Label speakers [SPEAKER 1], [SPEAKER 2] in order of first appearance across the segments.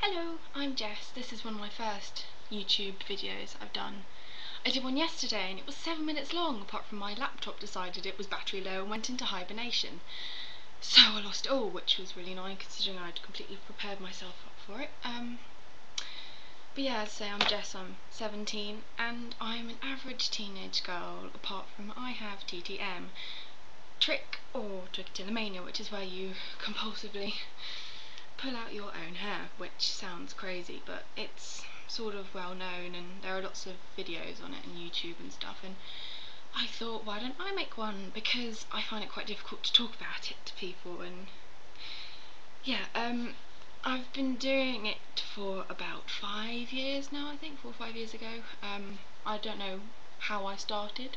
[SPEAKER 1] Hello, I'm Jess. This is one of my first YouTube videos I've done. I did one yesterday and it was 7 minutes long, apart from my laptop decided it was battery low and went into hibernation. So I lost it all, which was really annoying considering I'd completely prepared myself up for it. But yeah, as I say, I'm Jess, I'm 17 and I'm an average teenage girl, apart from I have TTM, Trichotillomania, which is where you compulsively pull out your own hair, which sounds crazy, but it's sort of well known and there are lots of videos on it on YouTube and stuff, and I thought, why don't I make one, because I find it quite difficult to talk about it to people. And yeah, I've been doing it for about 5 years now, I think, 4 or 5 years ago. I don't know how I started,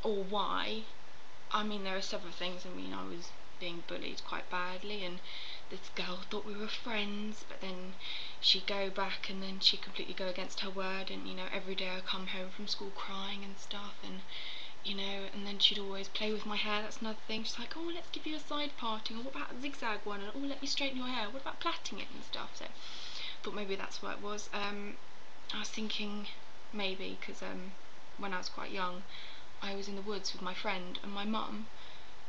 [SPEAKER 1] or why. I mean, there are several things. I mean, I was being bullied quite badly, and this girl thought we were friends, but then she'd go back and then she'd completely go against her word, and every day I'd come home from school crying and stuff, and and then she'd always play with my hair. That's another thing. She's like, oh, let's give you a side parting, or what about a zigzag one, and oh, let me straighten your hair, what about plaiting it and stuff. So I thought maybe that's what it was. I was thinking maybe because when I was quite young I was in the woods with my friend and my mum,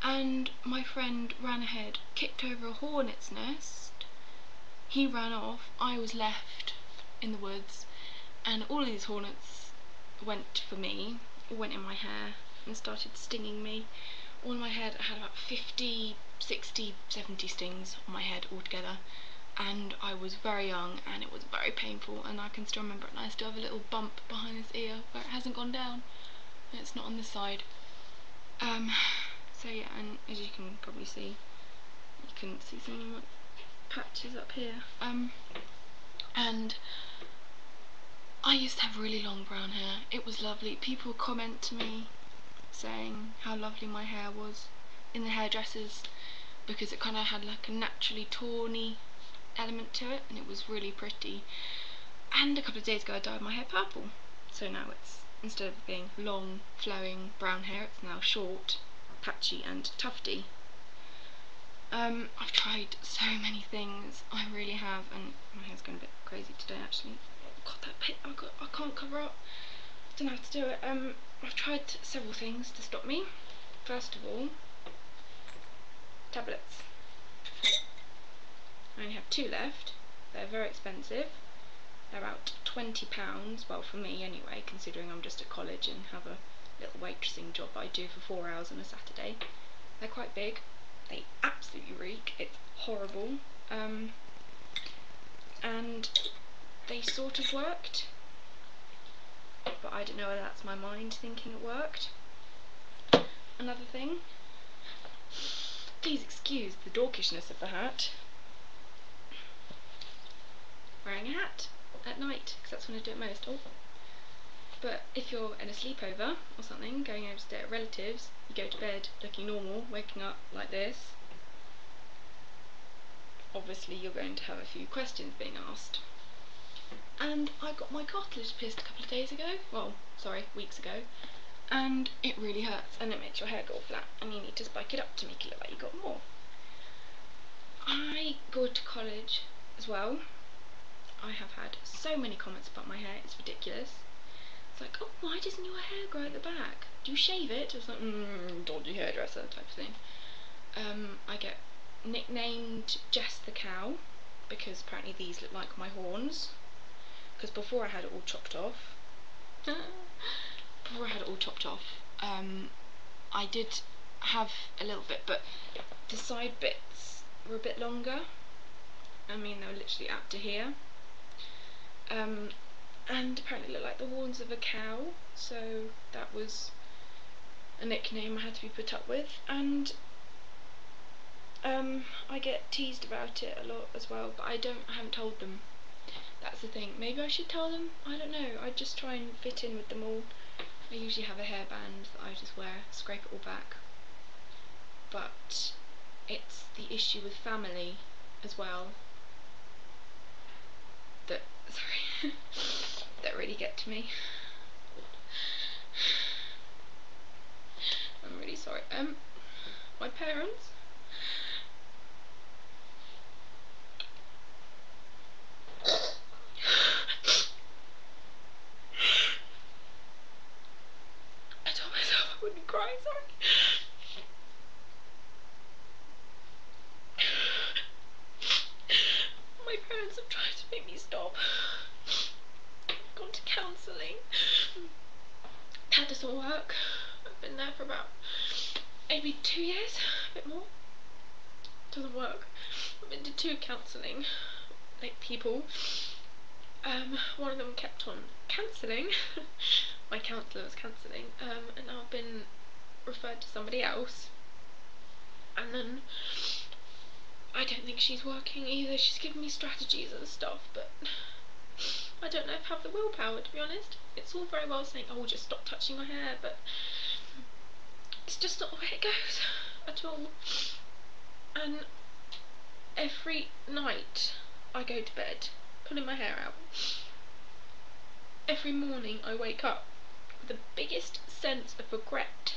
[SPEAKER 1] and my friend ran ahead, kicked over a hornet's nest, he ran off, I was left in the woods, and all of these hornets went for me, went in my hair and started stinging me. All in my head, I had about 50, 60, 70 stings on my head altogether, and I was very young and it was very painful, and I can still remember it, and I still have a little bump behind this ear where it hasn't gone down. It's not on this side. So yeah, and as you can probably see, you can see some of my patches up here. And I used to have really long brown hair. It was lovely. People comment to me saying how lovely my hair was in the hairdressers, because it kind of had like a naturally tawny element to it, and it was really pretty. And a couple of days ago I dyed my hair purple, so now it's, instead of being long flowing brown hair, it's now short, patchy and tufty. I've tried so many things, I really have, and my hair's going a bit crazy today actually. Oh god, that pit I can't cover up, I don't know how to do it. I've tried several things to stop me. First of all, tablets. I only have 2 left. They're very expensive. They're about £20, well for me anyway, considering I'm just at college and have a little waitressing job I do for 4 hours on a Saturday. They're quite big, they absolutely reek, it's horrible, and they sort of worked, but I don't know whether that's my mind thinking it worked. Another thing, please excuse the dorkishness of the hat, wearing a hat at night, because that's when I do it most. Oh. But if you're in a sleepover or something, going over to stay at relatives, you go to bed looking normal, waking up like this, obviously you're going to have a few questions being asked. And I got my cartilage pierced a couple of days ago, well, sorry, weeks ago, and it really hurts and it makes your hair go flat, and you need to spike it up to make it look like you got more. I go to college as well. I have had so many comments about my hair, it's ridiculous. It's like, oh, why doesn't your hair grow at the back? Do you shave it? It's like, dodgy hairdresser type of thing. I get nicknamed Jess the Cow, because apparently these look like my horns. Because before I had it all chopped off, I did have a little bit, but the side bits were a bit longer. I mean, they were literally up to here. And apparently looked like the horns of a cow, so that was a nickname I had to be put up with. And I get teased about it a lot as well, but I haven't told them. That's the thing. Maybe I should tell them, I don't know. I just try and fit in with them all. I usually have a hairband that I just wear, scrape it all back. But it's the issue with family as well that, sorry, that really get to me. I'm really sorry. My parents, cry, sorry. My parents have tried to make me stop. I've gone to counselling. That doesn't work. I've been there for about maybe 2 years, a bit more. Doesn't work. I've been to 2 counselling, like, people. One of them kept on cancelling. My counsellor was cancelling, and now I've been referred to somebody else. And then I don't think she's working either. She's given me strategies and stuff, but I don't know if I have the willpower, to be honest. It's all very well saying, oh, just stop touching my hair, but it's just not the way it goes at all. And every night I go to bed pulling my hair out. Every morning I wake up with the biggest sense of regret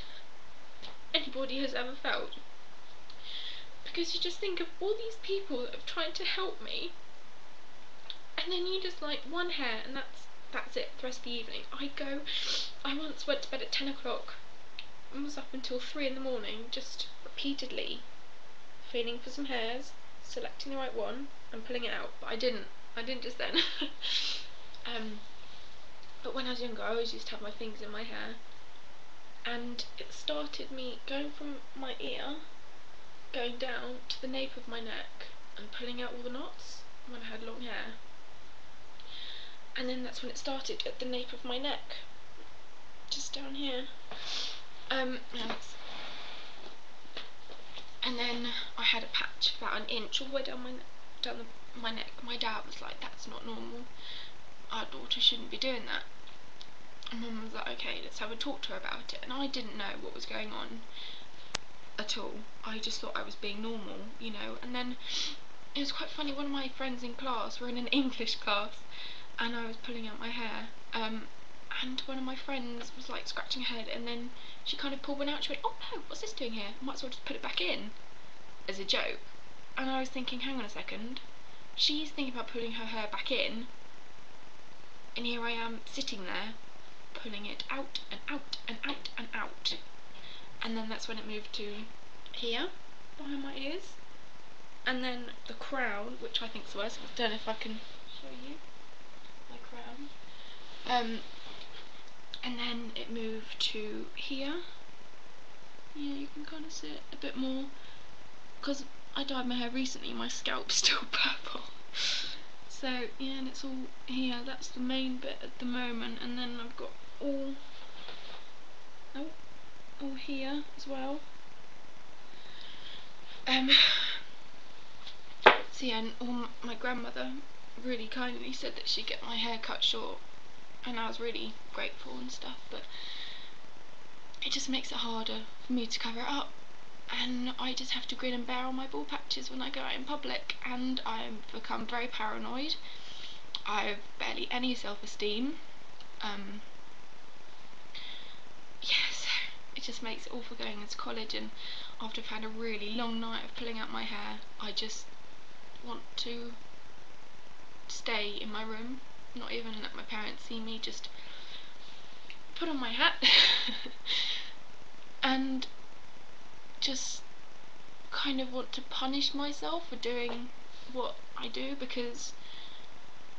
[SPEAKER 1] anybody has ever felt. Because you just think of all these people that have tried to help me, and then you just, like, one hair and that's it the rest of the evening. I once went to bed at 10 o'clock and was up until 3 in the morning, just repeatedly feeling for some hairs, selecting the right one and pulling it out. But I didn't just then. But when I was younger, I always used to have my fingers in my hair, and it started me going from my ear, going down to the nape of my neck and pulling out all the knots when I had long hair. And then that's when it started, at the nape of my neck, just down here. And then I had a patch about an inch all the way down my neck. My dad was like, that's not normal. Our daughter shouldn't be doing that. And Mum was like, okay, let's have a talk to her about it. And I didn't know what was going on at all. I just thought I was being normal, you know. And then it was quite funny, one of my friends in class, we're in an English class, and I was pulling out my hair, and one of my friends was like scratching her head, and then she kind of pulled one out. She went, oh no, what's this doing here? I might as well just put it back in, as a joke. And I was thinking, hang on a second, she's thinking about pulling her hair back in, and here I am sitting there pulling it out and out and out and out. And then that's when it moved to here, behind my ears, and then the crown, which I think is worse. I don't know if I can show you my crown. And then it moved to here. Yeah, you can kind of see it a bit more. Because I dyed my hair recently, my scalp's still purple. So yeah, and it's all here. That's the main bit at the moment, and then I've got all here as well. So yeah, and my grandmother really kindly said that she'd get my hair cut short, and I was really grateful and stuff, but it just makes it harder for me to cover it up, and I just have to grin and bear all my bald patches when I go out in public, and I've become very paranoid. I have barely any self-esteem. Yes, it just makes it awful going into college, and after I've had a really long night of pulling out my hair, I just want to stay in my room, not even let my parents see me, just put on my hat and just kind of want to punish myself for doing what I do, because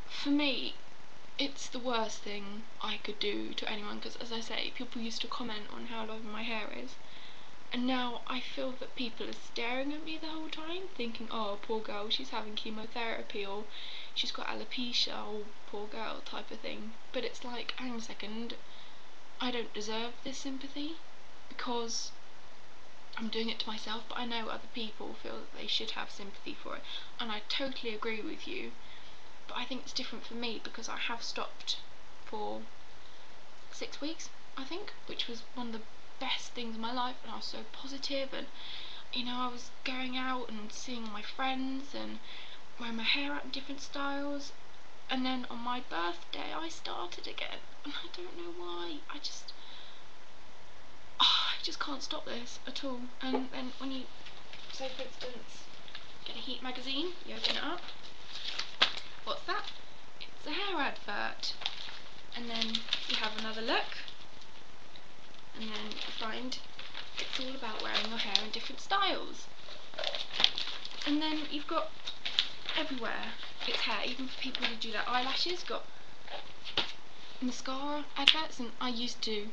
[SPEAKER 1] for me it's the worst thing I could do to anyone, because as I say, people used to comment on how long my hair is, and now I feel that people are staring at me the whole time thinking, oh, poor girl, she's having chemotherapy, or she's got alopecia, oh, poor girl, type of thing. But it's like, hang on a second, I don't deserve this sympathy because I'm doing it to myself, but I know other people feel that they should have sympathy for it, and I totally agree with you. But I think it's different for me because I have stopped for 6 weeks, I think, which was one of the best things in my life, and I was so positive, and you know, I was going out and seeing my friends and wearing my hair out in different styles, and then on my birthday I started again, and I don't know why. I just can't stop this at all. And then when you, say for instance, get a Heat magazine, you open it up, what's that? It's a hair advert. And then you have another look, and then you find it's all about wearing your hair in different styles. And then you've got everywhere it's hair, even for people who do their eyelashes, got mascara adverts, and I used to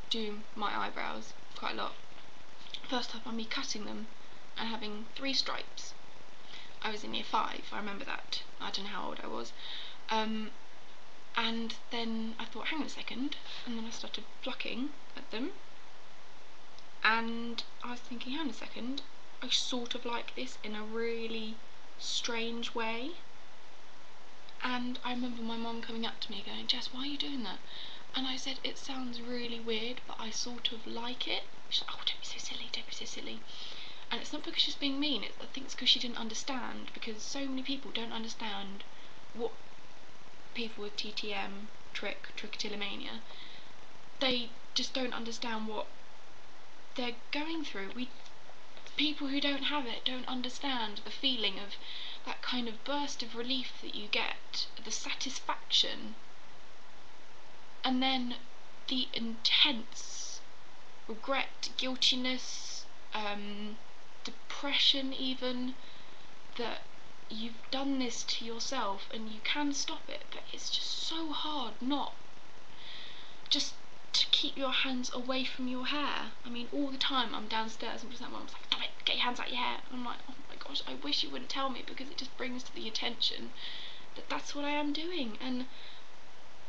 [SPEAKER 1] do my eyebrows quite a lot. First up on me cutting them and having 3 stripes. I was in year 5, I remember that. I don't know how old I was. And then I thought, hang on a second, and then I started plucking at them, and I was thinking, hang on a second, I sort of like this in a really strange way. And I remember my mum coming up to me going, Jess, why are you doing that? And I said, it sounds really weird, but I sort of like it. She's like, oh, don't be so silly, don't be so silly. And it's not because she's being mean, I think it's because she didn't understand, because so many people don't understand what people with TTM, Trichotillomania, they just don't understand what they're going through. People who don't have it don't understand the feeling of that kind of burst of relief that you get, the satisfaction, and then the intense regret, guiltiness, depression even, that you've done this to yourself and you can stop it, but it's just so hard not just to keep your hands away from your hair. I mean, all the time I'm downstairs and my mum's like, stop it, get your hands out your hair. And I'm like, oh my gosh, I wish you wouldn't tell me, because it just brings to the attention that that's what I am doing. And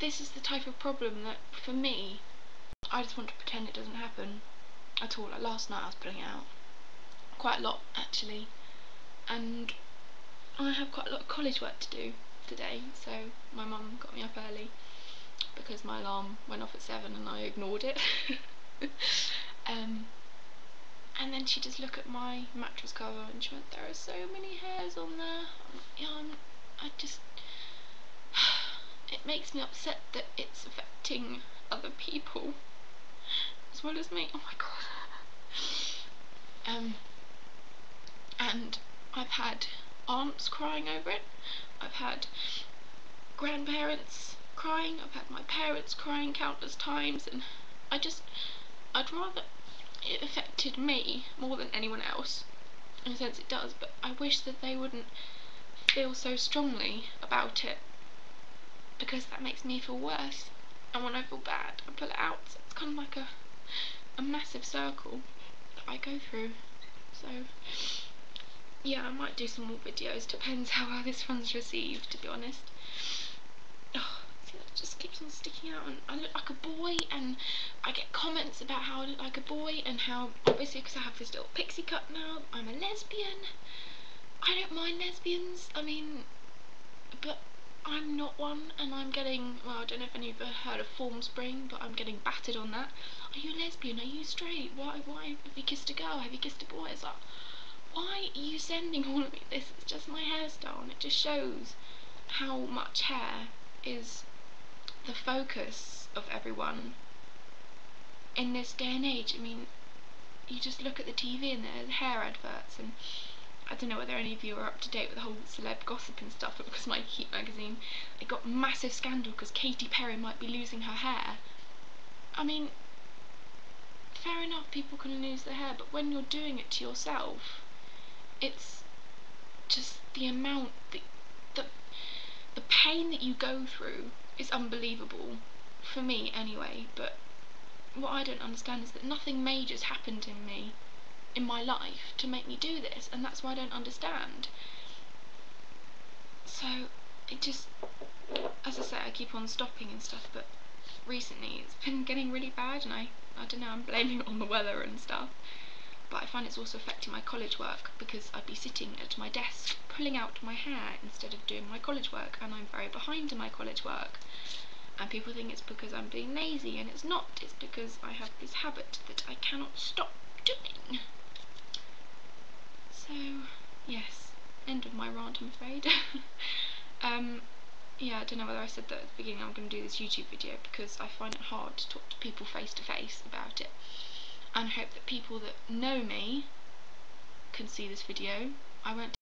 [SPEAKER 1] this is the type of problem that, for me, I just want to pretend it doesn't happen at all. Like last night I was pulling it out quite a lot, actually, and I have quite a lot of college work to do today, so my mum got me up early because my alarm went off at 7 and I ignored it. And then she just looked at my mattress cover and she went, there are so many hairs on there. It makes me upset that it's affecting other people as well as me. Oh my god. And I've had aunts crying over it, I've had grandparents crying, I've had my parents crying countless times, and I'd rather it affected me more than anyone else. In a sense it does, but I wish that they wouldn't feel so strongly about it, because that makes me feel worse, and when I feel bad I pull it out. So it's kind of like a massive circle that I go through. So yeah, I might do some more videos, depends how well this one's received, to be honest. Oh, see, that just keeps on sticking out, and I look like a boy, and I get comments about how I look like a boy, and how, obviously because I have this little pixie cut now, I'm a lesbian. I don't mind lesbians, I mean, but I'm not one, and I'm getting, well, I don't know if any of you have heard of form spring, but I'm getting battered on that. Are you lesbian? Are you straight? Why have you kissed a girl? Have you kissed a boy? It's like, why are you sending all of me this? It's just my hairstyle, and it just shows how much hair is the focus of everyone in this day and age. I mean, you just look at the TV and there's hair adverts, and I don't know whether any of you are up to date with the whole celeb gossip and stuff, but because my Heat magazine, it got massive scandal because Katy Perry might be losing her hair. I mean, fair enough, people can lose their hair, but when you're doing it to yourself, it's just the amount, the pain that you go through is unbelievable, for me anyway. But what I don't understand is that nothing major's happened in me, in my life, to make me do this, and that's why I don't understand. So it just, as I say, I keep on stopping and stuff, but recently it's been getting really bad, and I don't know, I'm blaming it on the weather and stuff. But I find it's also affecting my college work, because I'd be sitting at my desk pulling out my hair instead of doing my college work, and I'm very behind in my college work. And people think it's because I'm being lazy, and it's not. It's because I have this habit that I cannot stop doing. So, yes, end of my rant, I'm afraid. Yeah, I don't know whether I said that at the beginning I'm going to do this YouTube video, because I find it hard to talk to people face to face about it. And I hope that people that know me can see this video. I won't